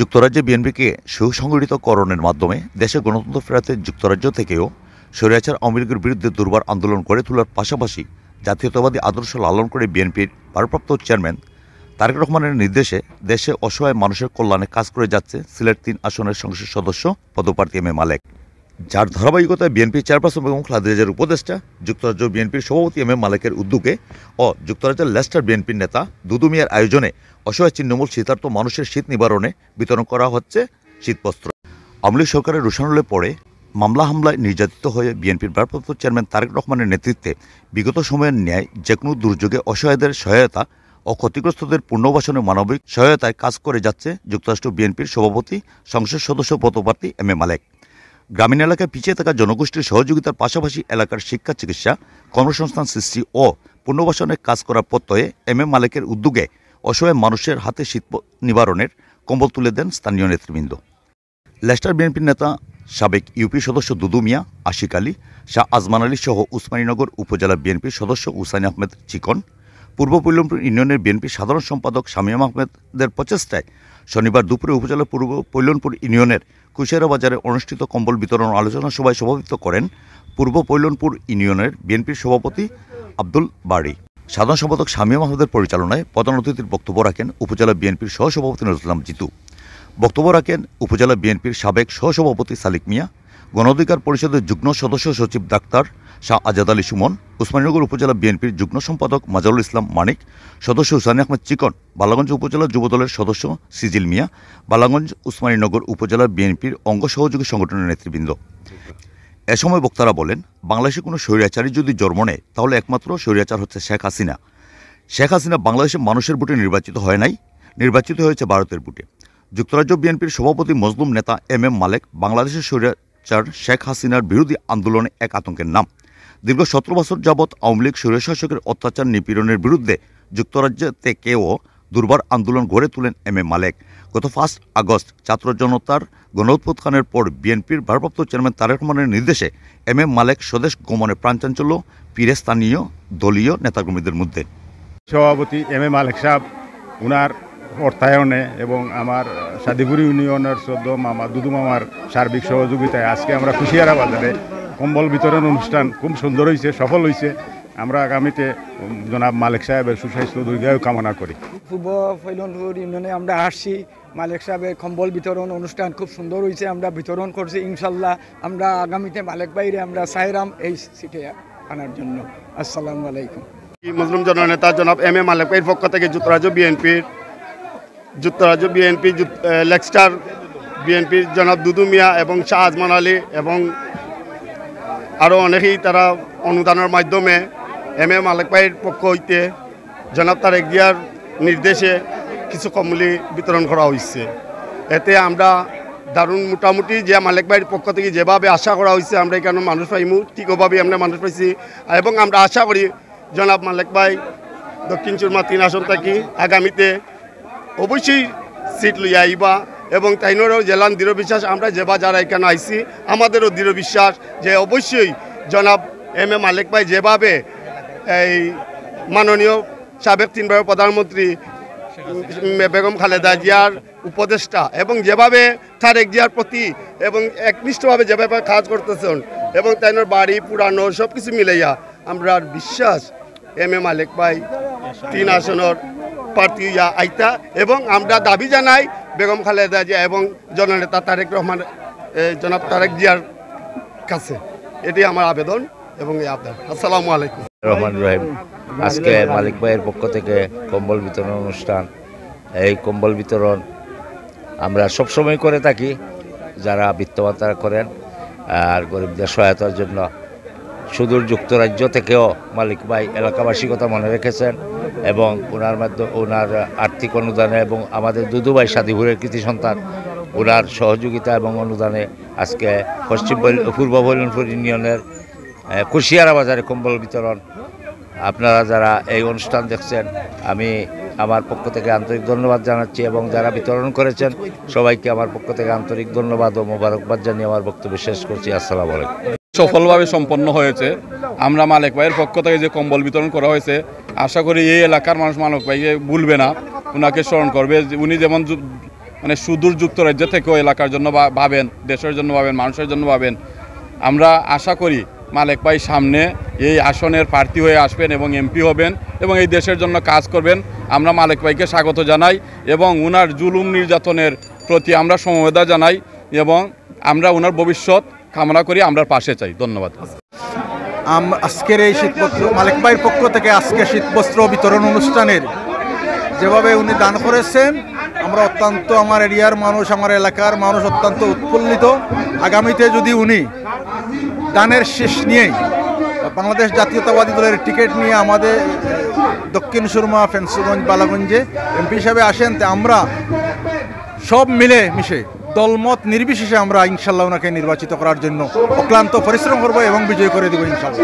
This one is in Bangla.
যুক্তরাজ্যে বিএনপিকে সুসংগঠিতকরণের মাধ্যমে দেশে গণতন্ত্র ফেরাতে যুক্তরাজ্য থেকেও স্বৈরাচার আওয়ামী লীগের বিরুদ্ধে দুর্বার আন্দোলন গড়ে তোলার পাশাপাশি জাতীয়তাবাদী আদর্শ লালন করে বিএনপির ভারপ্রাপ্ত চেয়ারম্যান তারেক রহমানের নির্দেশে দেশে অসহায় মানুষের কল্যাণে কাজ করে যাচ্ছে সিলেট ৩ আসনের সংসদ সদস্য পদপ্রার্থী এম এ মালেক, যার ধারাবাহিকতায় বিএনপি চেয়ারপারসন বেগম খালেদা জিয়ার উপদেষ্টা যুক্তরাজ্য বিএনপির সভাপতি এম এ মালেকের উদ্যোগে ও যুক্তরাজ্যের লেস্টার বিএনপির নেতা দুদু মিয়ার আয়োজনে অসহায় ছিন্নমূল শীতার্ত মানুষের শীত নিবারণে বিতরণ করা হচ্ছে শীতবস্ত্র। আওয়ামী লীগ সরকারের রোষানলে পড়ে মামলা হামলায় নির্যাতিত হয়ে বিএনপির ভারপ্রাপ্ত চেয়ারম্যান তারেক রহমানের নেতৃত্বে বিগত সময়ের ন্যায় যেকোনো দুর্যোগে অসহায়দের সহায়তা ও ক্ষতিগ্রস্তদের পুনর্বাসনে মানবিক সহায়তায় কাজ করে যাচ্ছে যুক্তরাষ্ট্র বিএনপির সভাপতি সংসদ সদস্য পদপ্রার্থী এম এ মালেক। গ্রামীণ এলাকায় পিছিয়ে থাকা জনগোষ্ঠীর সহযোগিতার পাশাপাশি এলাকার শিক্ষা, চিকিৎসা, কর্মসংস্থান সৃষ্টি ও পুনর্বাসনে কাজ করার প্রত্যয়ে এম এ মালেকের উদ্যোগে অসহায় মানুষের হাতে শীত নিবারণের কম্বল তুলে দেন স্থানীয় নেতৃবৃন্দ। লেস্টার বিএনপির নেতা সাবেক ইউপি সদস্য দুদু মিয়া, আশিক আলী, শাহ আজমান আলী সহ উসমানীনগর উপজেলা বিএনপির সদস্য হুসাইন আহমেদ চিকন, পূর্ব পৈলনপুর ইউনিয়নের বিএনপির সাধারণ সম্পাদক শামীম আহমেদের প্রচেষ্টায় শনিবার দুপুরে উপজেলা পূর্ব পৈলনপুর ইউনিয়নের কুশিয়ারা বাজারে অনুষ্ঠিত কম্বল বিতরণ আলোচনা সভায় সভাপতিত্ব করেন পূর্ব পৈলনপুর ইউনিয়নের বিএনপির সভাপতি আব্দুল বাড়ি। সাধারণ সম্পাদক শামীম আহমেদের পরিচালনায় প্রধান অতিথির বক্তব্য রাখেন উপজেলা বিএনপির সহসভাপতি নজরুল জিতু। বক্তব্য রাখেন উপজেলা বিএনপির সাবেক সহসভাপতি সালিক মিয়া, গণ অধিকার পরিষদের যুগ্ম সদস্য সচিব ডাক্তার শাহ আজাদ আলী সুমন, উসমানীনগর উপজেলা বিএনপির যুগ্ম সম্পাদক মাজারুল ইসলাম মানিক, সদস্য হুসাইন আহমেদ চিকন, বালাগঞ্জ উপজেলা যুবদলের সদস্য সিজিল মিয়া, বালাগঞ্জ উসমানীনগর উপজেলা বিএনপির অঙ্গ সহযোগী সংগঠনের নেতৃবৃন্দ। এ সময় বক্তারা বলেন, বাংলাদেশে কোনো স্বৈরাচারী যদি জন্ম নেয় তাহলে একমাত্র স্বৈরাচার হচ্ছে শেখ হাসিনা। শেখ হাসিনা বাংলাদেশের মানুষের ভোটে নির্বাচিত হয় নাই, নির্বাচিত হয়েছে ভারতের ভোটে। যুক্তরাজ্য বিএনপির সভাপতি মজলুম নেতা এম এম মালেক বাংলাদেশের স্বৈরাচার শেখ হাসিনার বিরোধী আন্দোলনে এক আতঙ্কের নাম। দীর্ঘ 17 বছর যাবৎ আওয়ামী লীগ স্বৈরশাসকের অত্যাচার নিপীড়নের বিরুদ্ধে যুক্তরাজ্য থেকেও দুর্বার আন্দোলন গড়ে তোলেন এম এ মালেক। গত 5 আগস্ট ছাত্র জনতার গণঅভ্যুত্থানের পর বিএনপির ভারপ্রাপ্ত চেয়ারম্যান তারেক রহমানের নির্দেশে এম এ মালেক স্বদেশ গমনে প্রাণচাঞ্চল্য পীরে স্থানীয় দলীয় নেতাকর্মীদের মধ্যে। সভাপতি এম এ মালেক সাহেব উনার অর্থায়নে এবং আমার সাদিপুর ইউনিয়নের সদ্য মামা দুদু মামার সার্বিক সহযোগিতায় আজকে আমরা কুশিয়ারা বাজারে কম্বল বিতরণ অনুষ্ঠান খুব সুন্দর হয়েছে, সফল হয়েছে। আমরা আগামীতে জনাব মালেক সাহেবের সুস্বাস্থ্য দীর্ঘায়ু কামনা করি। পূর্ব ফৈলনপুর ইউনিয়নে আমরা আসছি, মালেক সাহেবের কম্বল বিতরণ অনুষ্ঠান খুব সুন্দর হয়েছে, আমরা বিতরণ করছি। ইনশাল্লাহ আমরা আগামীতে মালেক বাইরে আমরা চাইরাম এই সিটে আনার জন্য। আসসালামু আলাইকুম। মুসলিম জননেতা জনাব এম এ মালেক ভাইয়ের পক্ষ থেকে যুক্তরাজ্য বিএনপি লেস্টার বিএনপির জনাব দুদু মিয়া এবং শাহ আজমান আলী এবং আরও অনেকেই তারা অনুদানের মাধ্যমে এম এ মালেক ভাইয়ের পক্ষ হইতে জনাব তারেক জিয়ার নির্দেশে কিছু কম্বল বিতরণ করা হয়েছে। এতে আমরা দারুণ মোটামুটি যে মালেক ভাইয়ের পক্ষ থেকে যেভাবে আশা করা হয়েছে আমরা এখানে মানুষ পাইমু, ঠিক ওভাবেই আমরা মানুষ পাইছি এবং আমরা আশা করি জনাব মালেক ভাই দক্ষিণ সুরমা 3 আসন থাকি আগামীতে অবশ্যই সিট লইয়া আইবা এবং তাইনেরও জেলার দৃঢ় বিশ্বাস আমরা যারা এখানে আইছি আমাদেরও দৃঢ় বিশ্বাস যে অবশ্যই জনাব এম এ মালেক ভাই যেভাবে এই মাননীয় সাবেক 3বার প্রধানমন্ত্রী বেগম খালেদা জিয়ার উপদেষ্টা এবং যেভাবে তারেক জিয়ার প্রতি এবং একনিষ্ঠভাবে যেভাবে কাজ করতেছেন এবং তাইনের বাড়ি পুরানো সব কিছু মিলাইয়া আমরা বিশ্বাস এম এ মালেক ভাই 3 আসনের প্রার্থী আইতা এবং আমরা দাবি জানাই বেগম খালেদা জিয়া এবং জননেতা তারেক রহমান জনাব তারেক জিয়ার কাছে। এটি আমার আবেদন এবং এই আবদার। আসসালামু আলাইকুম। রহমান রহিম। আজকে মালিক ভাইয়ের পক্ষ থেকে কম্বল বিতরণ অনুষ্ঠান। এই কম্বল বিতরণ আমরা সবসময় করে থাকি, যারা বিত্তবান তারা করেন, আর গরিবদের সহায়তার জন্য সুদূর যুক্তরাজ্য থেকেও মালিক ভাই এলাকাবাসী কথা মনে রেখেছেন এবং ওনার মাধ্যমে ওনার আর্থিক অনুদানে এবং আমাদের দুদু ভাই সাদিপুরের কৃতি সন্তান ওনার সহযোগিতা এবং অনুদানে আজকে পূর্ব পৈলনপুর ইউনিয়নের কুশিয়ারা বাজারে কম্বল বিতরণ। আপনারা যারা এই অনুষ্ঠান দেখছেন আমি আমার পক্ষ থেকে আন্তরিক ধন্যবাদ জানাচ্ছি এবং যারা বিতরণ করেছেন সবাইকে আমার পক্ষ থেকে আন্তরিক ধন্যবাদ ও মোবারকবাদ জানিয়ে আমার বক্তব্য শেষ করছি। আসসালামু আলাইকুম। সফলভাবে সম্পন্ন হয়েছে। আমরা মালেক ভাইয়ের পক্ষ থেকে যে কম্বল বিতরণ করা হয়েছে আশা করি এই এলাকার মানুষ মালেক ভাইকে ভুলবে না, ওনাকে স্মরণ করবে। উনি যেমন মানে সুদূর যুক্তরাজ্য থেকেও এলাকার জন্য ভাবেন, দেশের জন্য ভাবেন, মানুষের জন্য ভাবেন। আমরা আশা করি মালেক ভাই সামনে এই আসনের প্রার্থী হয়ে আসবেন এবং এমপি হবেন এবং এই দেশের জন্য কাজ করবেন। আমরা মালেক ভাইকে স্বাগত জানাই এবং ওনার জুলুম নির্যাতনের প্রতি আমরা সমবেদনা জানাই এবং আমরা ওনার ভবিষ্যৎ কামনা করি, আমরা পাশে চাই। ধন্যবাদ। আজকের এই শীতবস্ত্র মালেক ভাইয়ের পক্ষ থেকে আজকে শীতবস্ত্র বিতরণ অনুষ্ঠানের যেভাবে উনি দান করেছেন, আমরা অত্যন্ত, আমার এরিয়ার মানুষ, আমার এলাকার মানুষ অত্যন্ত উৎফুল্লিত। আগামীতে যদি উনি দানের শেষ নিয়েই বাংলাদেশ জাতীয়তাবাদী দলের টিকিট নিয়ে আমাদের দক্ষিণ সুরমা, ফেন্সুগঞ্জ, বালাগঞ্জে এমপি হিসাবে আসেন, তে আমরা সব মিলে মিশে দলমত নির্বিশেষে আমরা ইনশাল্লাহ ওনাকে নির্বাচিত করার জন্য অক্লান্ত পরিশ্রম করবো এবং বিজয় করে দেবো ইনশাল্লাহ।